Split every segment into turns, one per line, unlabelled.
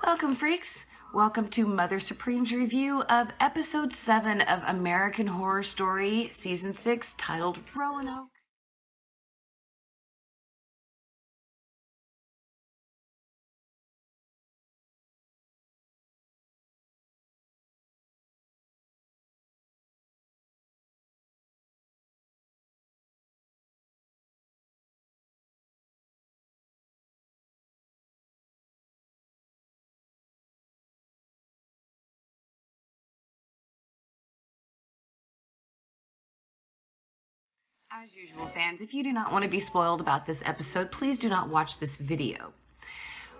Welcome, freaks. Welcome to Mother Supreme's review of episode 7 of American Horror Story season 6, titled Roanoke. As usual, fans, if you do not want to be spoiled about this episode, please do not watch this video.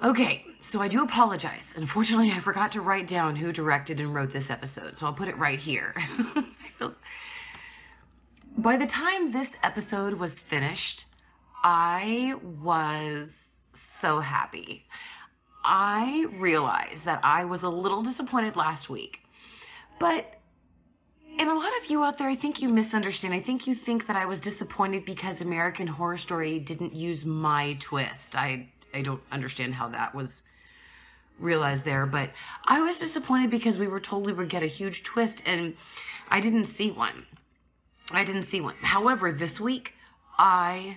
Okay, so I do apologize. Unfortunately, I forgot to write down who directed and wrote this episode, so I'll put it right here. By the time this episode was finished, I was so happy. I realized that I was a little disappointed last week, but and a lot of you out there, I think you misunderstand. I think you think that I was disappointed because American Horror Story didn't use my twist. I don't understand how that was realized there, but I was disappointed because we were told we would get a huge twist, and I didn't see one. However, this week, I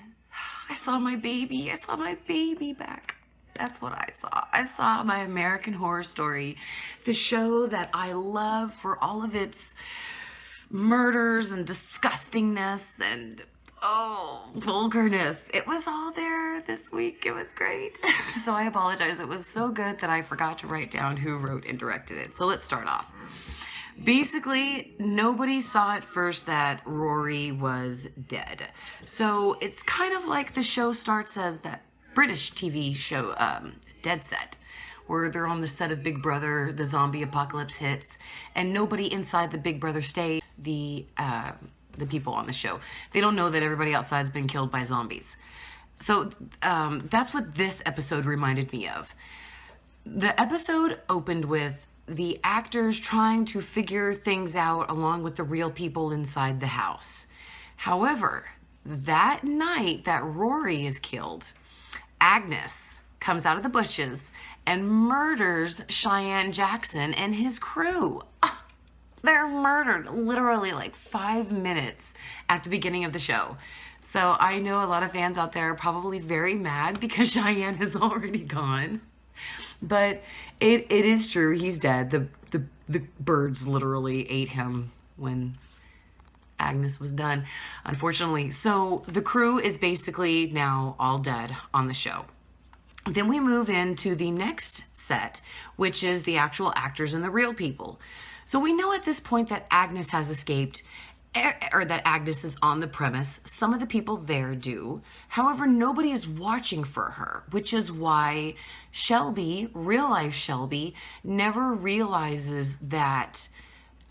saw my baby. I saw my baby back. That's what I saw. I saw my American Horror Story, the show that I love for all of its murders and disgustingness and vulgarness. It was all there this week. It was great. So I apologize. It was so good that I forgot to write down who wrote and directed it. So let's start off. Basically, nobody saw at first that Rory was dead. So it's kind of like the show starts as that British TV show, Dead Set, where they're on the set of Big Brother, the zombie apocalypse hits, and nobody inside the Big Brother stays. The people on the show, they don't know that everybody outside's been killed by zombies. So that's what this episode reminded me of. The episode opened with the actors trying to figure things out along with the real people inside the house. However, that night that Rory is killed, Agnes comes out of the bushes and murders Cheyenne Jackson and his crew. They're murdered literally like 5 minutes at the beginning of the show. So I know a lot of fans out there are probably very mad because Cheyenne is already gone. But it is true. He's dead. The birds literally ate him when Agnes was done, unfortunately. So the crew is basically now all dead on the show. Then we move into the next set, which is the actual actors and the real people. So we know at this point that Agnes has escaped, or that Agnes is on the premise. Some of the people there do. However, nobody is watching for her, which is why Shelby, real life Shelby, never realizes that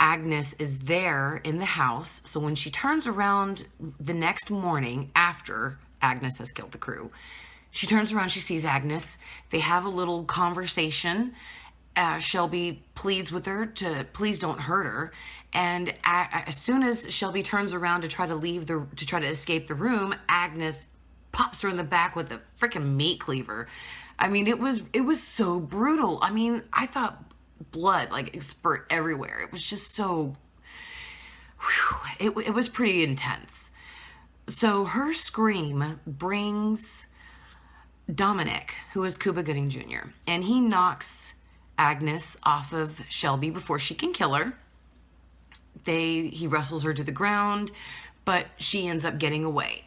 Agnes is there in the house. So when she turns around the next morning after Agnes has killed the crew, she turns around, she sees Agnes. They have a little conversation. Shelby pleads with her to please don't hurt her. And as soon as Shelby turns around to try to escape the room, Agnes pops her in the back with a freaking meat cleaver. I mean, it was so brutal. I mean, I thought blood like spurt everywhere. It was just so, it was pretty intense. So her scream brings Dominic, who is Cuba Gooding Jr., and he knocks Agnes off of Shelby before she can kill her. He wrestles her to the ground, but she ends up getting away.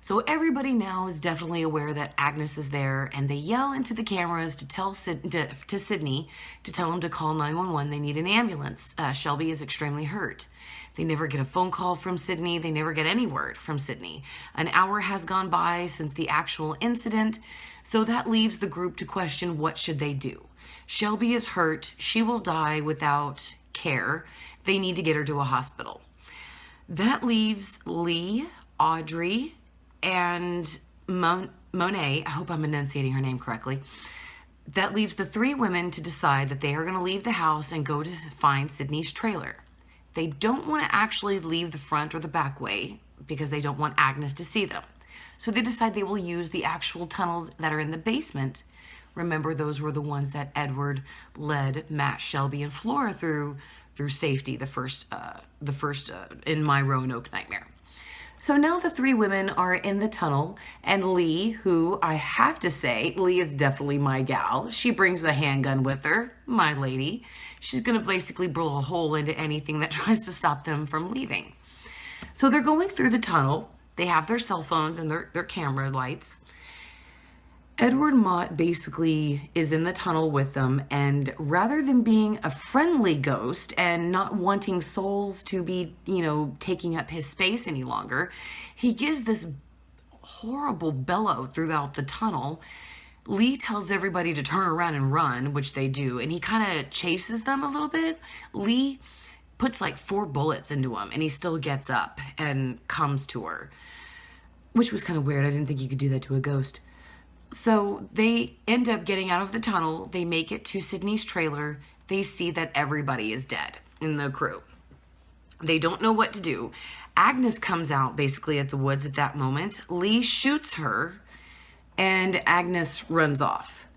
So everybody now is definitely aware that Agnes is there, and they yell into the cameras to tell Sydney to tell him to call 911. They need an ambulance. Shelby is extremely hurt. They never get a phone call from Sydney. They never get any word from Sydney. An hour has gone by since the actual incident, so that leaves the group to question what should they do. Shelby is hurt. She will die without care. They need to get her to a hospital. That leaves Lee, Audrey, and Monet. I hope I'm enunciating her name correctly. That leaves the 3 women to decide that they are going to leave the house and go to find Sydney's trailer. They don't want to actually leave the front or the back way because they don't want Agnes to see them. So they decide they will use the actual tunnels that are in the basement Remember, those were the ones that Edward led Matt, Shelby, and Flora through safety the first in my Roanoke nightmare. So now the three women are in the tunnel, and Lee, who I have to say, Lee is definitely my gal. She brings a handgun with her, my lady. She's going to basically blow a hole into anything that tries to stop them from leaving. So they're going through the tunnel. They have their cell phones and their camera lights. Edward Mott basically is in the tunnel with them, and rather than being a friendly ghost and not wanting souls to be, taking up his space any longer, he gives this horrible bellow throughout the tunnel. Lee tells everybody to turn around and run, which they do, and he kind of chases them a little bit. Lee puts like 4 bullets into him, and he still gets up and comes to her, which was kind of weird. I didn't think you could do that to a ghost. So they end up getting out of the tunnel. They make it to Sydney's trailer. They see that everybody is dead in the crew. They don't know what to do. Agnes comes out basically at the woods at that moment. Lee shoots her, and Agnes runs off.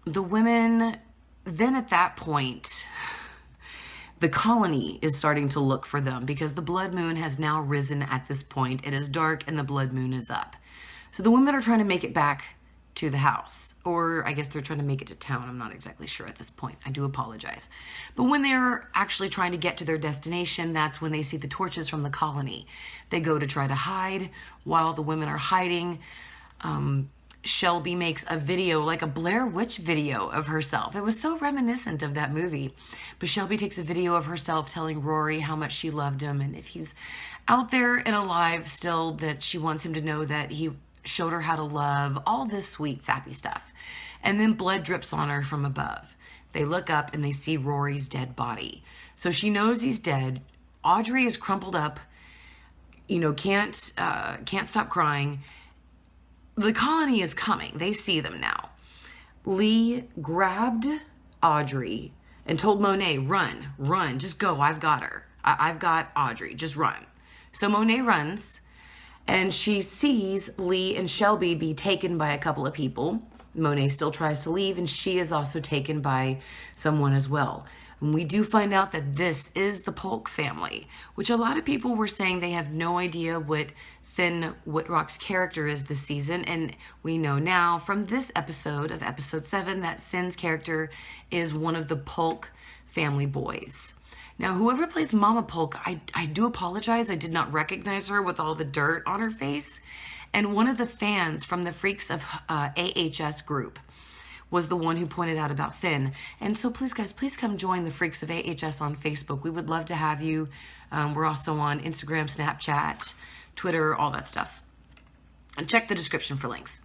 The women, then at that point, the colony is starting to look for them because the blood moon has now risen at this point. It is dark and the blood moon is up. So the women are trying to make it back to the house, or I guess they're trying to make it to town. I'm not exactly sure at this point. I do apologize. But when they're actually trying to get to their destination, that's when they see the torches from the colony. They go to try to hide. While the women are hiding, Shelby makes a video, like a Blair Witch video of herself. It was so reminiscent of that movie. But Shelby takes a video of herself telling Rory how much she loved him, and if he's out there and alive still, that she wants him to know that he showed her how to love, all this sweet, sappy stuff. And then blood drips on her from above. They look up and they see Rory's dead body. So she knows he's dead. Audrey is crumpled up, can't stop crying. The colony is coming. They see them now. Lee grabbed Audrey and told Monet, run, just go. I've got her. I've got Audrey, just run. So Monet runs, and she sees Lee and Shelby be taken by a couple of people. Monet still tries to leave, and she is also taken by someone as well. And we do find out that this is the Polk family, which a lot of people were saying they have no idea what Finn Whitrock's character is this season. And we know now from this episode of episode 7 that Finn's character is one of the Polk family boys. Now, whoever plays Mama Polk, I do apologize. I did not recognize her with all the dirt on her face. And one of the fans from the Freaks of AHS group was the one who pointed out about Finn. And so please, guys, please come join the Freaks of AHS on Facebook. We would love to have you. We're also on Instagram, Snapchat, Twitter, all that stuff. And check the description for links.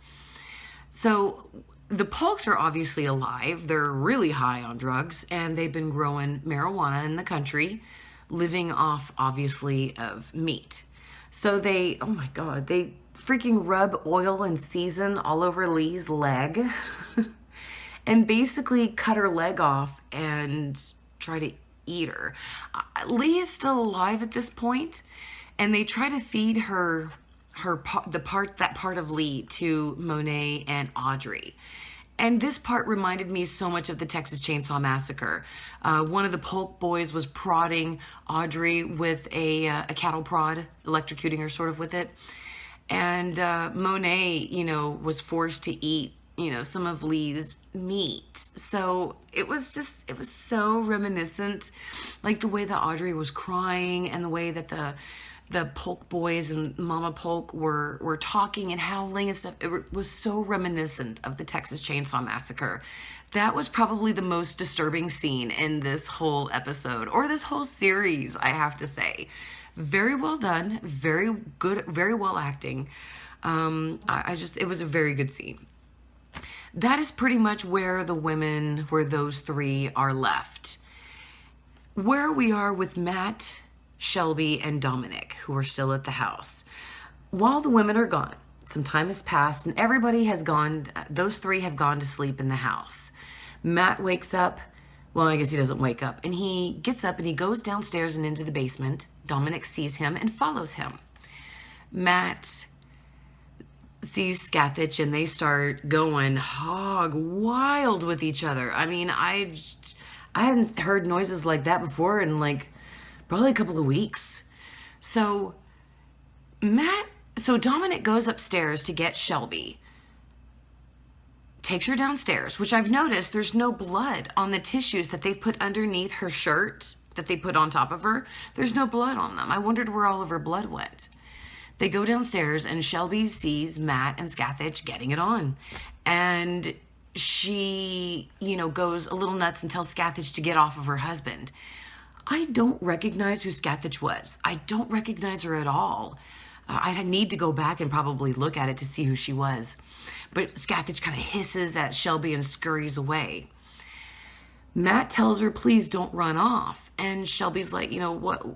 So the Polks are obviously alive. They're really high on drugs, and they've been growing marijuana in the country, living off, obviously, of meat. So they, oh my God, they freaking rub oil and season all over Lee's leg and basically cut her leg off and try to eat her. Lee is still alive at this point, and they try to feed her that part of Lee to Monet and Audrey. And this part reminded me so much of the Texas Chainsaw Massacre. One of the Polk boys was prodding Audrey with a cattle prod, electrocuting her sort of with it. And Monet, was forced to eat, some of Lee's meat. So it was so reminiscent, like the way that Audrey was crying and the way that the Polk boys and Mama Polk were talking and howling and stuff. It was so reminiscent of the Texas Chainsaw Massacre. That was probably the most disturbing scene in this whole episode, or this whole series, I have to say. Very well done, very good, very well acting. It was a very good scene. That is pretty much where those three are left. Where we are with Matt, Shelby, and Dominic, who are still at the house. While the women are gone, some time has passed and everybody has gone, those three have gone to sleep in the house. Matt wakes up, well, I guess he doesn't wake up, and he gets up and he goes downstairs and into the basement. Dominic sees him and follows him. Matt sees Scathach and they start going hog wild with each other. I mean, I hadn't heard noises like that before in like probably a couple of weeks. So Dominic goes upstairs to get Shelby, takes her downstairs, which I've noticed there's no blood on the tissues that they've put underneath her shirt that they put on top of her. There's no blood on them. I wondered where all of her blood went. They go downstairs and Shelby sees Matt and Scathach getting it on. And she, goes a little nuts and tells Scathach to get off of her husband. I don't recognize who Scathach was. I don't recognize her at all. I need to go back and probably look at it to see who she was. But Scathach kind of hisses at Shelby and scurries away. Matt tells her, please don't run off. And Shelby's like,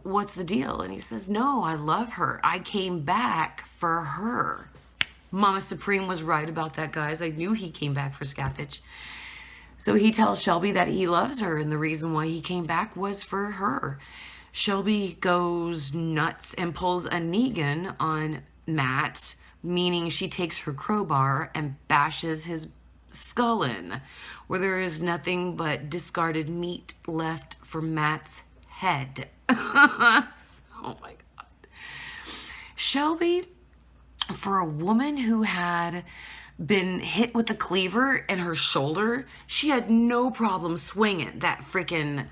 what's the deal? And he says, no, I love her. I came back for her. Mama Supreme was right about that, guys. I knew he came back for Scathach. So he tells Shelby that he loves her, and the reason why he came back was for her. Shelby goes nuts and pulls a Negan on Matt, meaning she takes her crowbar and bashes his skull in, where there is nothing but discarded meat left for Matt's head. Oh my God. Shelby, for a woman who had been hit with a cleaver in her shoulder, she had no problem swinging that freaking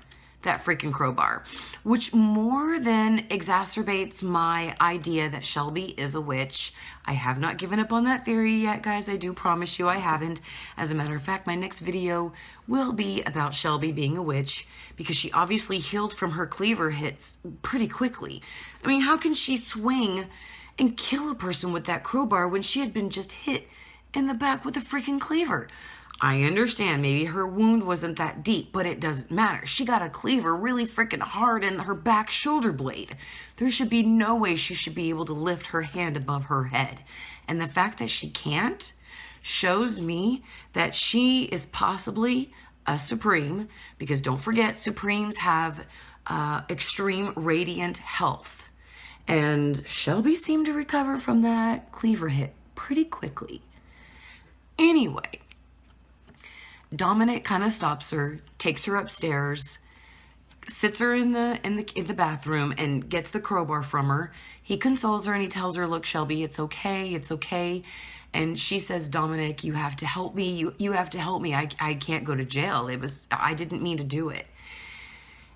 crowbar, which more than exacerbates my idea that Shelby is a witch. I have not given up on that theory yet, guys. I do promise you I haven't. As a matter of fact, my next video will be about Shelby being a witch, because she obviously healed from her cleaver hits pretty quickly. I mean, how can she swing and kill a person with that crowbar when she had been just hit in the back with a freaking cleaver? I understand maybe her wound wasn't that deep, but it doesn't matter. She got a cleaver really freaking hard in her back shoulder blade. There should be no way she should be able to lift her hand above her head. And the fact that she can't shows me that she is possibly a Supreme, because don't forget, Supremes have extreme radiant health. And Shelby seemed to recover from that cleaver hit pretty quickly. Anyway, Dominic kind of stops her, takes her upstairs, sits her in the bathroom, and gets the crowbar from her. He consoles her and he tells her, "Look, Shelby, it's okay, it's okay." And she says, "Dominic, you have to help me. You have to help me. I can't go to jail. I didn't mean to do it."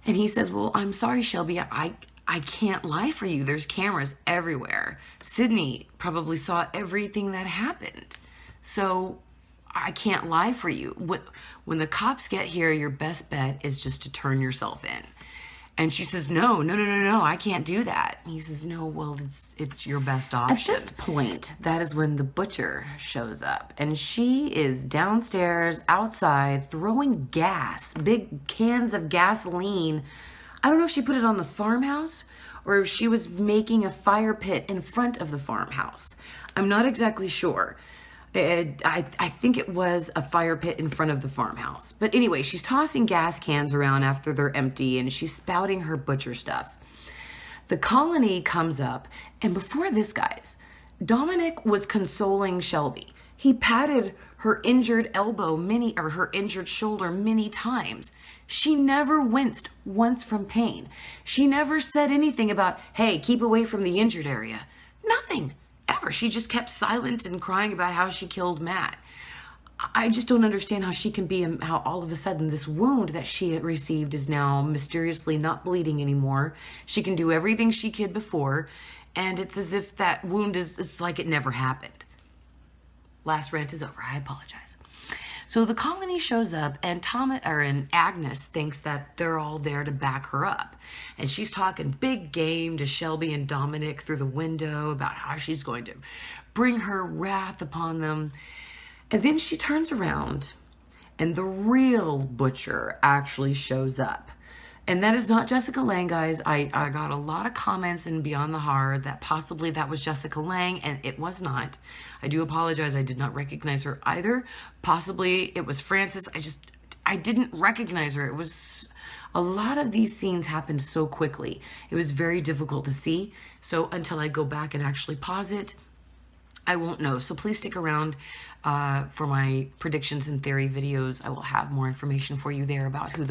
And he says, "Well, I'm sorry, Shelby. I can't lie for you. There's cameras everywhere. Sydney probably saw everything that happened. So I can't lie for you. When the cops get here, your best bet is just to turn yourself in." And she says, no, I can't do that. And he says, "No, well, it's your best option." At this point, that is when the butcher shows up. And she is downstairs, outside, throwing gas, big cans of gasoline. I don't know if she put it on the farmhouse or if she was making a fire pit in front of the farmhouse. I'm not exactly sure. I think it was a fire pit in front of the farmhouse. But anyway, she's tossing gas cans around after they're empty, and she's spouting her butcher stuff. The colony comes up, and before this, guys, Dominic was consoling Shelby. He patted her injured elbow or her injured shoulder many times. She never winced once from pain. She never said anything about, "Hey, keep away from the injured area." Nothing. Ever. She just kept silent and crying about how she killed Matt. I just don't understand how she can be, how all of a sudden this wound that she had received is now mysteriously not bleeding anymore. She can do everything she could before, and it's as if that wound it's like it never happened. Last rant is over. I apologize. So the colony shows up, and Agnes thinks that they're all there to back her up. And she's talking big game to Shelby and Dominic through the window about how she's going to bring her wrath upon them. And then she turns around, and the real butcher actually shows up. And that is not Jessica Lange, guys. I got a lot of comments in Beyond the Hard that possibly that was Jessica Lange, and it was not. I do apologize. I did not recognize her either. Possibly it was Frances. I didn't recognize her. It was a lot of these scenes happened so quickly. It was very difficult to see. So until I go back and actually pause it, I won't know. So please stick around for my predictions and theory videos. I will have more information for you there about who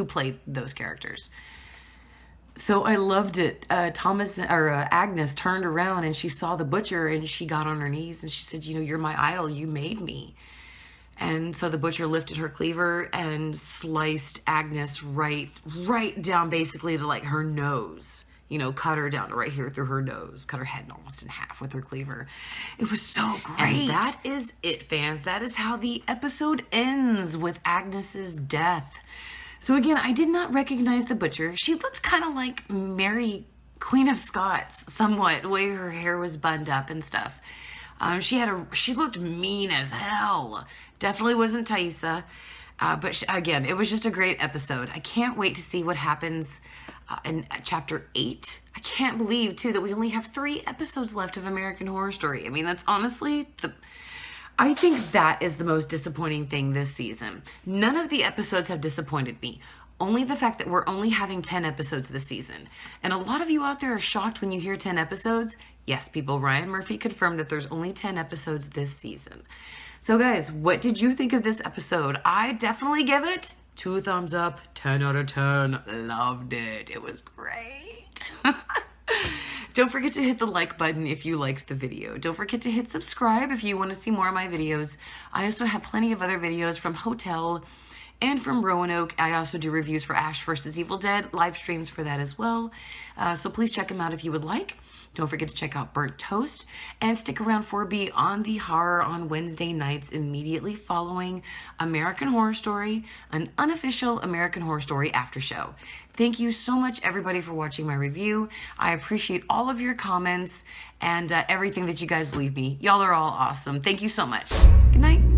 played those characters. So I loved it. Agnes turned around and she saw the butcher and she got on her knees and she said, you know, you're my idol. You made me. And so the butcher lifted her cleaver and sliced Agnes right down basically to like her nose. You know, cut her down to right here through her nose. Cut her head almost in half with her cleaver. It was so great. And that is it, fans. That is how the episode ends, with Agnes's death. So again, I did not recognize the butcher. She looked kind of like Mary, Queen of Scots, somewhat, the way her hair was bunned up and stuff. She looked mean as hell. Definitely wasn't Thaisa. But again, it was just a great episode. I can't wait to see what happens in chapter 8. I can't believe, too, that we only have 3 episodes left of American Horror Story. I mean, that's honestly I think that is the most disappointing thing this season. None of the episodes have disappointed me. Only the fact that we're only having 10 episodes this season. And a lot of you out there are shocked when you hear 10 episodes. Yes, people, Ryan Murphy confirmed that there's only 10 episodes this season. So guys, what did you think of this episode? I definitely give it 2 thumbs up, 10 out of 10. Loved it. It was great. Don't forget to hit the like button if you liked the video. Don't forget to hit subscribe if you want to see more of my videos. I also have plenty of other videos from Hotel and from Roanoke. I also do reviews for Ash vs. Evil Dead, live streams for that as well. So please check them out if you would like. Don't forget to check out Burnt Toast, and stick around for Beyond the Horror on Wednesday nights immediately following American Horror Story, an unofficial American Horror Story after show. Thank you so much, everybody, for watching my review. I appreciate all of your comments and everything that you guys leave me. Y'all are all awesome. Thank you so much. Good night.